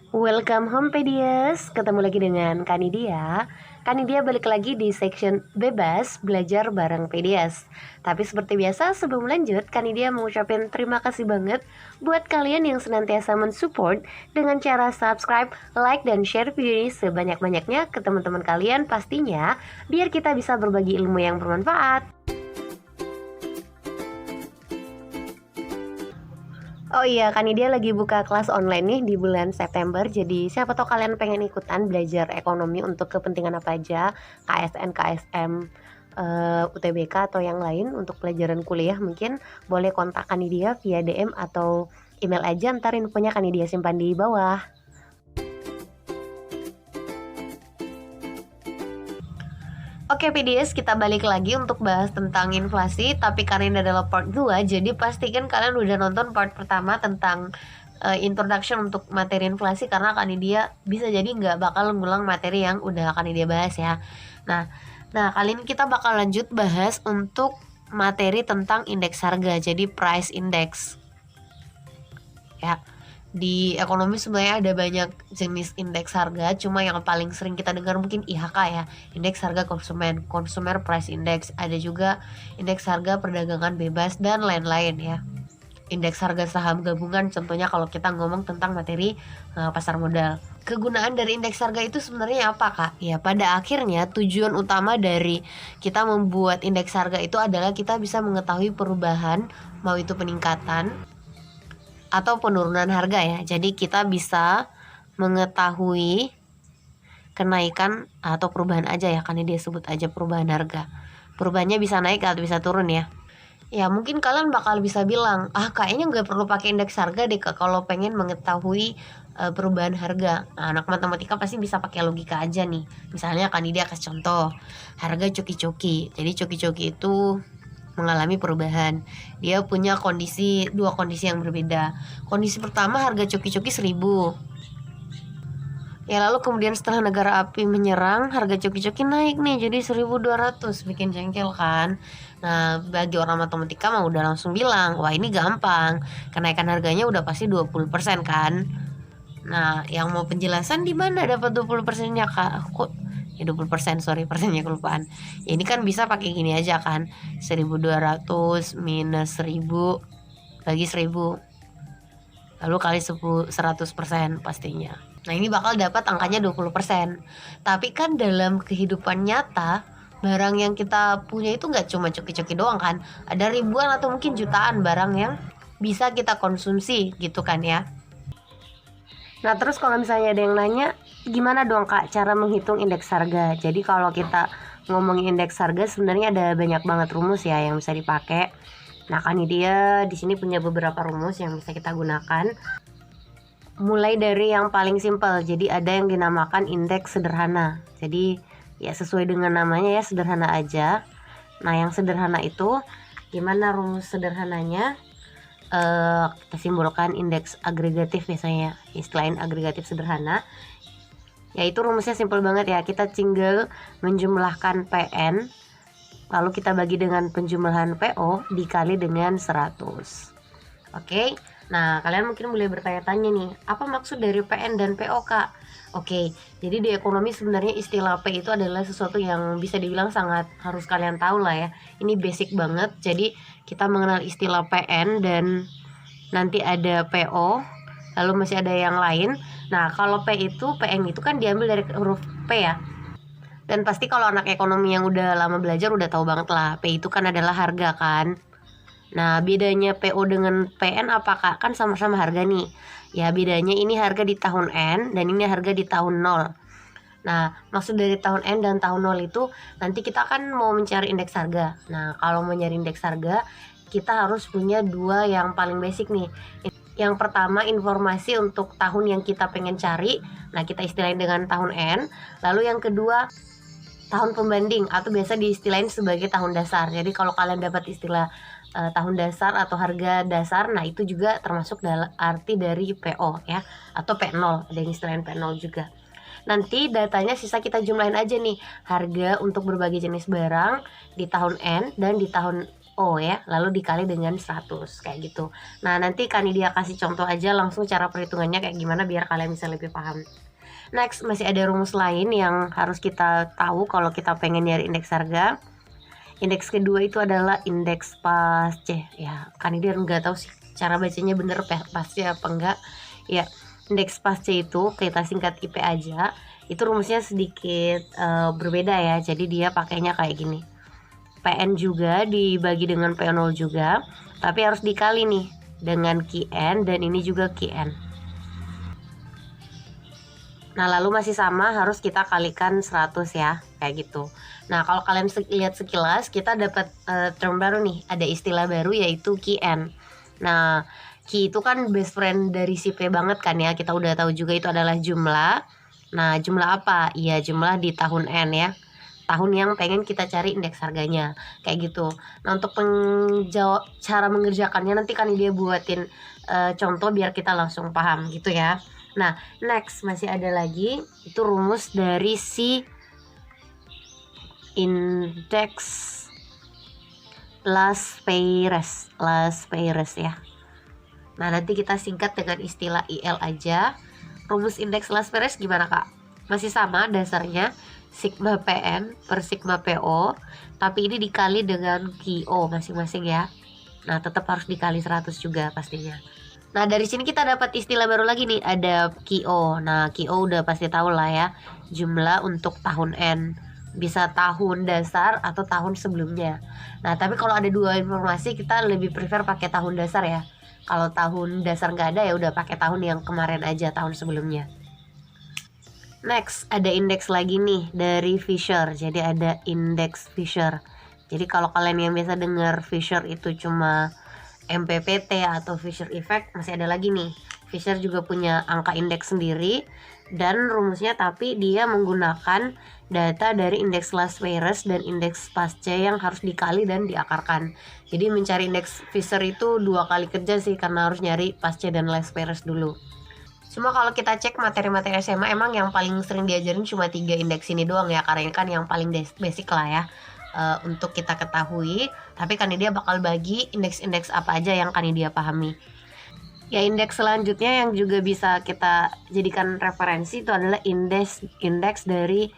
Welcome home Pedias, ketemu lagi dengan Kanidia. Kanidia balik lagi di section bebas belajar bareng Pedias. Tapi seperti biasa sebelum lanjut, Kanidia mengucapkan terima kasih banget buat kalian yang senantiasa mensupport dengan cara subscribe, like, dan share video ini sebanyak-banyaknya ke teman-teman kalian pastinya, biar kita bisa berbagi ilmu yang bermanfaat. Oh iya, Kanidia lagi buka kelas online nih di bulan September. Jadi siapa tahu kalian pengen ikutan belajar ekonomi untuk kepentingan apa aja, KSN, KSM, UTBK atau yang lain untuk pelajaran kuliah, mungkin boleh kontak Kanidia via DM atau email aja, ntar infonya Kanidia simpan di bawah. Oke PDS, kita balik lagi untuk bahas tentang inflasi. Tapi karena ini adalah part 2, jadi pastikan kalian udah nonton part pertama tentang introduction untuk materi inflasi, karena Kanidia bisa jadi nggak bakal ngulang materi yang udah Kanidia bahas ya. Nah kali ini kita bakal lanjut bahas untuk materi tentang indeks harga, jadi price index ya. Di ekonomi sebenarnya ada banyak jenis indeks harga, cuma yang paling sering kita dengar mungkin IHK ya, indeks harga konsumen, consumer price index. Ada juga indeks harga perdagangan bebas dan lain-lain ya. Indeks harga saham gabungan contohnya kalau kita ngomong tentang materi pasar modal. Kegunaan dari indeks harga itu sebenarnya apa Kak? Ya pada akhirnya tujuan utama dari kita membuat indeks harga itu adalah kita bisa mengetahui perubahan, mau itu peningkatan atau penurunan harga ya. Jadi kita bisa mengetahui kenaikan atau perubahan aja ya, karena dia sebut aja perubahan harga. Perubahannya bisa naik atau bisa turun ya. Ya mungkin kalian bakal bisa bilang, kayaknya nggak perlu pakai indeks harga deh Kak kalau pengen mengetahui perubahan harga. Nah, anak matematika pasti bisa pakai logika aja nih. Misalnya kan dia kasih contoh harga coki-coki. Jadi coki-coki itu mengalami perubahan. Dia punya dua kondisi yang berbeda. Kondisi pertama harga coki-coki 1.000. Ya lalu kemudian setelah negara api menyerang, harga coki-coki naik nih jadi 1.200, bikin jengkel kan. Nah bagi orang matematika mah udah langsung bilang, wah ini gampang, kenaikan harganya udah pasti 20% kan. Nah yang mau penjelasan di mana dapat 20%-nya Kak? Kok ya 20%, sorry persennya kelupaan. Ya ini kan bisa pakai gini aja kan, 1.200 minus 1.000 bagi 1.000, lalu kali 100% pastinya. Nah ini bakal dapat angkanya 20%. Tapi kan dalam kehidupan nyata, barang yang kita punya itu nggak cuma coki-coki doang kan, ada ribuan atau mungkin jutaan barang yang bisa kita konsumsi gitu kan ya. Nah terus kalau misalnya ada yang nanya, gimana dong Kak cara menghitung indeks harga? Jadi kalau kita ngomongin indeks harga sebenarnya ada banyak banget rumus ya yang bisa dipakai. Nah kan dia di sini punya beberapa rumus yang bisa kita gunakan. Mulai dari yang paling simpel, jadi ada yang dinamakan indeks sederhana. Jadi ya sesuai dengan namanya ya, sederhana aja. Nah yang sederhana itu gimana rumus sederhananya? Kita simbolkan indeks agregatif biasanya, istilahnya agregatif sederhana. Yaitu rumusnya simpel banget ya, kita tinggal menjumlahkan PN, lalu kita bagi dengan penjumlahan PO dikali dengan 100. Oke, nah kalian mungkin boleh bertanya-tanya nih, apa maksud dari PN dan PO Kak? Oke, jadi di ekonomi sebenarnya istilah P itu adalah sesuatu yang bisa dibilang sangat harus kalian tahu lah ya. Ini basic banget, jadi kita mengenal istilah PN dan nanti ada PO, lalu masih ada yang lain. Nah kalau PN itu kan diambil dari huruf P ya. Dan pasti kalau anak ekonomi yang udah lama belajar udah tahu banget lah, P itu kan adalah harga kan. Nah bedanya PO dengan PN apakah? Kan sama-sama harga nih. Ya bedanya ini harga di tahun N dan ini harga di tahun 0. Nah maksud dari tahun N dan tahun 0 itu nanti kita kan mau mencari indeks harga. Nah kalau mau nyari indeks harga kita harus punya dua yang paling basic nih. Yang pertama informasi untuk tahun yang kita pengen cari. Nah kita istilahin dengan tahun N. Lalu yang kedua tahun pembanding atau biasa diistilahin sebagai tahun dasar. Jadi kalau kalian dapat istilah tahun dasar atau harga dasar, nah itu juga termasuk dalam arti dari PO ya, atau P0, ada yang istilahnya P0 juga. Nanti datanya sisa kita jumlahin aja nih, harga untuk berbagai jenis barang di tahun N dan di tahun PO ya, lalu dikali dengan 100 kayak gitu. Nah, nanti Kanidia kasih contoh aja langsung cara perhitungannya kayak gimana biar kalian bisa lebih paham. Next, masih ada rumus lain yang harus kita tahu kalau kita pengen nyari indeks harga. Indeks kedua itu adalah indeks pas C. Ya, Kanidia nggak tahu sih cara bacanya bener pas C apa enggak. Ya, indeks pas C itu kita singkat IP aja. Itu rumusnya sedikit berbeda ya. Jadi dia pakainya kayak gini. PN juga dibagi dengan PO0 juga, tapi harus dikali nih dengan QN dan ini juga QN. Nah, lalu masih sama harus kita kalikan 100 ya, kayak gitu. Nah, kalau kalian lihat sekilas, kita dapat term baru nih, ada istilah baru yaitu QN. Nah, Q itu kan best friend dari si P banget kan ya, kita udah tahu juga itu adalah jumlah. Nah, jumlah apa? Iya, jumlah di tahun N ya, tahun yang pengen kita cari indeks harganya, kayak gitu. Nah, untuk cara mengerjakannya nanti kan dia buatin contoh biar kita langsung paham gitu ya. Nah, next masih ada lagi itu rumus dari si indeks Las Peires ya. Nah, nanti kita singkat dengan istilah IL aja. Rumus indeks Las Peires gimana, Kak? Masih sama dasarnya, sigma PN per sigma PO, tapi ini dikali dengan QO masing-masing ya. Nah, tetap harus dikali 100 juga pastinya. Nah, dari sini kita dapat istilah baru lagi nih, ada QO. Nah, QO udah pasti tahu lah ya, jumlah untuk tahun N. Bisa tahun dasar atau tahun sebelumnya. Nah, tapi kalau ada dua informasi, kita lebih prefer pakai tahun dasar ya. Kalau tahun dasar nggak ada ya udah pakai tahun yang kemarin aja, tahun sebelumnya. Next, ada indeks lagi nih dari Fisher. Jadi ada indeks Fisher. Jadi kalau kalian yang biasa dengar Fisher itu cuma MPPT atau Fisher Effect, masih ada lagi nih. Fisher juga punya angka indeks sendiri dan rumusnya, tapi dia menggunakan data dari indeks Las Peires dan indeks Pasce yang harus dikali dan diakarkan. Jadi mencari indeks Fisher itu 2 kali kerja sih, karena harus nyari Pasce dan Las Peires dulu. Cuma kalau kita cek materi-materi SMA, emang yang paling sering diajarin cuma 3 indeks ini doang ya, karena ini kan yang paling basic lah ya untuk kita ketahui. Tapi kan dia bakal bagi indeks-indeks apa aja yang kan dia pahami. Ya, indeks selanjutnya yang juga bisa kita jadikan referensi itu adalah indeks dari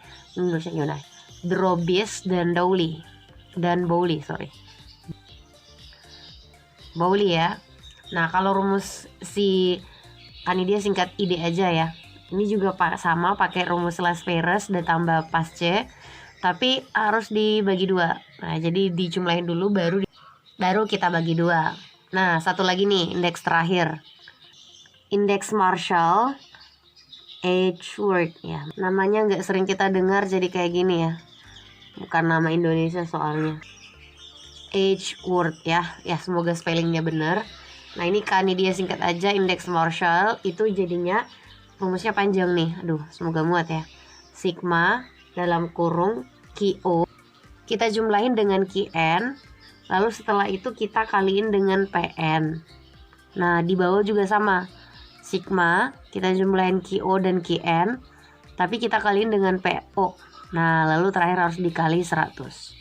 Drobis dan Bowley ya. Nah, kalau rumus si Kanidia singkat ID aja ya. Ini juga sama pakai rumus Las Peires dan tambah Pasce, tapi harus dibagi 2. Nah, jadi dijumlahin dulu baru kita bagi 2. Nah, satu lagi nih indeks terakhir. Indeks Marshall Edgeworth ya. Namanya nggak sering kita dengar jadi kayak gini ya. Bukan nama Indonesia soalnya. Edgeworth ya. Ya, semoga spellingnya benar. Nah, ini Kanidia singkat aja indeks Marshall itu jadinya rumusnya panjang nih. Aduh, semoga muat ya. Sigma dalam kurung QO kita jumlahin dengan QN, lalu setelah itu kita kaliin dengan PN. Nah, di bawah juga sama. Sigma kita jumlahin QO dan QN, tapi kita kaliin dengan PO. Nah, lalu terakhir harus dikali 100.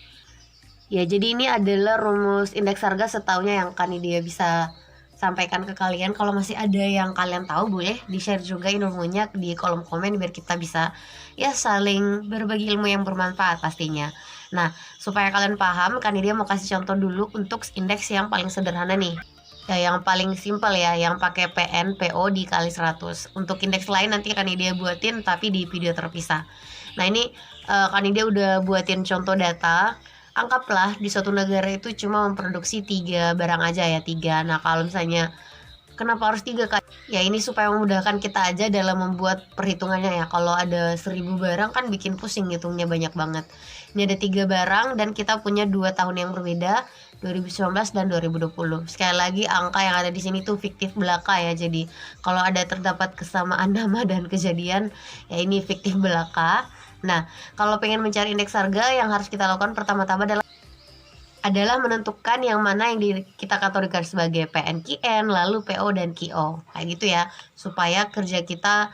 Ya, jadi ini adalah rumus indeks harga setaunya yang Kanidia bisa sampaikan ke kalian. Kalau masih ada yang kalian tahu, boleh di-share juga ilmunya di kolom komen biar kita bisa ya saling berbagi ilmu yang bermanfaat pastinya. Nah, supaya kalian paham, Kanidia mau kasih contoh dulu untuk indeks yang paling sederhana nih. Ya, yang paling simpel ya, yang pakai PN PO dikali 100. Untuk indeks lain nanti Kanidia buatin tapi di video terpisah. Nah, ini Kanidia udah buatin contoh data. Anggaplah di suatu negara itu cuma memproduksi 3 barang aja ya, 3. Nah, kalau misalnya kenapa harus 3, Kak? Ya, ini supaya memudahkan kita aja dalam membuat perhitungannya ya. Kalau ada 1000 barang kan bikin pusing ngitungnya, banyak banget. Ini ada 3 barang dan kita punya 2 tahun yang berbeda, 2019 dan 2020. Sekali lagi, angka yang ada di sini tuh fiktif belaka ya. Jadi kalau ada terdapat kesamaan nama dan kejadian, ya ini fiktif belaka. Nah, kalau pengen mencari indeks harga, yang harus kita lakukan pertama-tama adalah menentukan yang mana yang kita kategorikan sebagai PNQN, lalu PO dan QO, kayak gitu ya, supaya kerja kita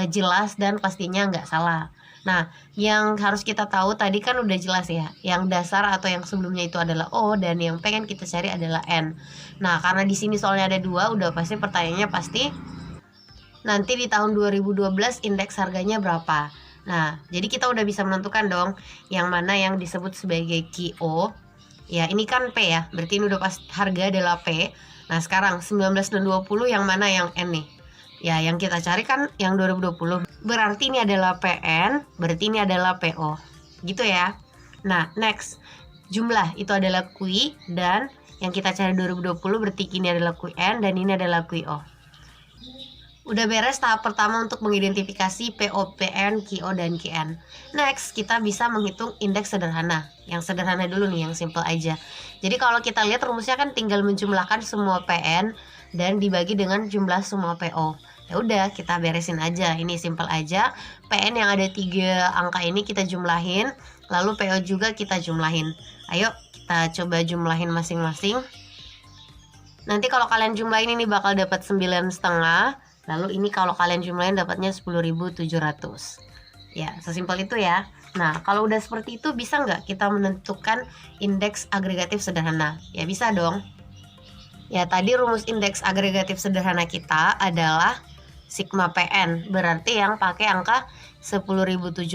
jelas dan pastinya nggak salah. Nah, yang harus kita tahu tadi kan udah jelas ya, yang dasar atau yang sebelumnya itu adalah O dan yang pengen kita cari adalah N. Nah, karena di sini soalnya ada dua, udah pasti pertanyaannya pasti nanti di tahun 2012 indeks harganya berapa. Nah, jadi kita udah bisa menentukan dong yang mana yang disebut sebagai QO. Ya, ini kan P ya, berarti ini udah pas harga adalah P. Nah, sekarang 19 dan 20 yang mana yang N nih? Ya, yang kita cari kan yang 2020. Berarti ini adalah PN, berarti ini adalah PO. Gitu ya. Nah, next. Jumlah itu adalah QI dan yang kita cari 2020 berarti ini adalah QN dan ini adalah QO. Udah beres tahap pertama untuk mengidentifikasi PO, PN, QO, dan QN. Next, kita bisa menghitung indeks sederhana. Yang sederhana dulu nih, yang simple aja. Jadi kalau kita lihat rumusnya kan tinggal menjumlahkan semua PN dan dibagi dengan jumlah semua PO. Ya udah, kita beresin aja. Ini simple aja. PN yang ada 3 angka ini kita jumlahin, lalu PO juga kita jumlahin. Ayo kita coba jumlahin masing-masing. Nanti kalau kalian jumlahin ini bakal dapat 9,5. Lalu ini kalau kalian jumlahin dapatnya 10.700. Ya, sesimpel itu ya. Nah, kalau udah seperti itu bisa nggak kita menentukan indeks agregatif sederhana? Ya bisa dong. Ya, tadi rumus indeks agregatif sederhana kita adalah sigma PN. Berarti yang pakai angka 10.700.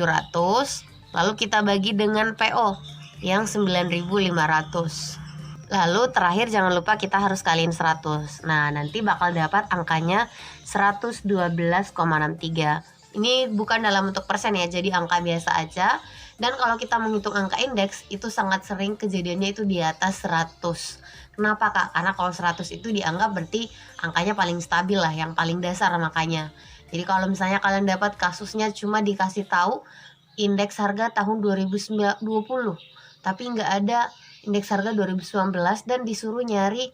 Lalu kita bagi dengan PO yang 9.500. Lalu terakhir jangan lupa kita harus kaliin 100. Nah, nanti bakal dapat angkanya 112,63. Ini bukan dalam bentuk persen ya, jadi angka biasa aja. Dan kalau kita menghitung angka indeks, itu sangat sering kejadiannya itu di atas 100. Kenapa Kak? Karena kalau 100 itu dianggap berarti angkanya paling stabil lah, yang paling dasar makanya. Jadi kalau misalnya kalian dapat kasusnya cuma dikasih tahu indeks harga tahun 2020, tapi nggak ada indeks harga 2019 dan disuruh nyari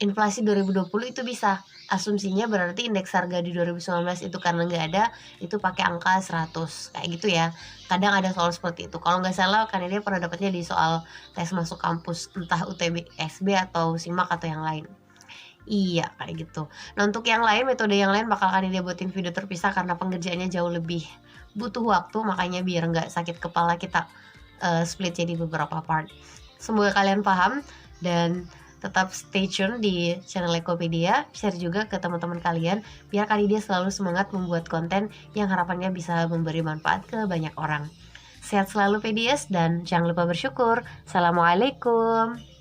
inflasi 2020, itu bisa. Asumsinya berarti indeks harga di 2019 itu karena nggak ada, itu pakai angka 100. Kayak gitu ya. Kadang ada soal seperti itu. Kalau nggak salah kan dia pernah dapatnya di soal tes masuk kampus, entah UTB, SB atau SIMAK atau yang lain. Iya, kayak gitu. Nah, untuk yang lain, metode yang lain bakal kan dia buatin video terpisah karena pengerjaannya jauh lebih butuh waktu, makanya biar nggak sakit kepala kita split jadi beberapa part. Semoga kalian paham dan tetap stay tune di channel Ekopedia, share juga ke teman-teman kalian biar Kanidia selalu semangat membuat konten yang harapannya bisa memberi manfaat ke banyak orang. Sehat selalu Pedias dan jangan lupa bersyukur. Assalamualaikum.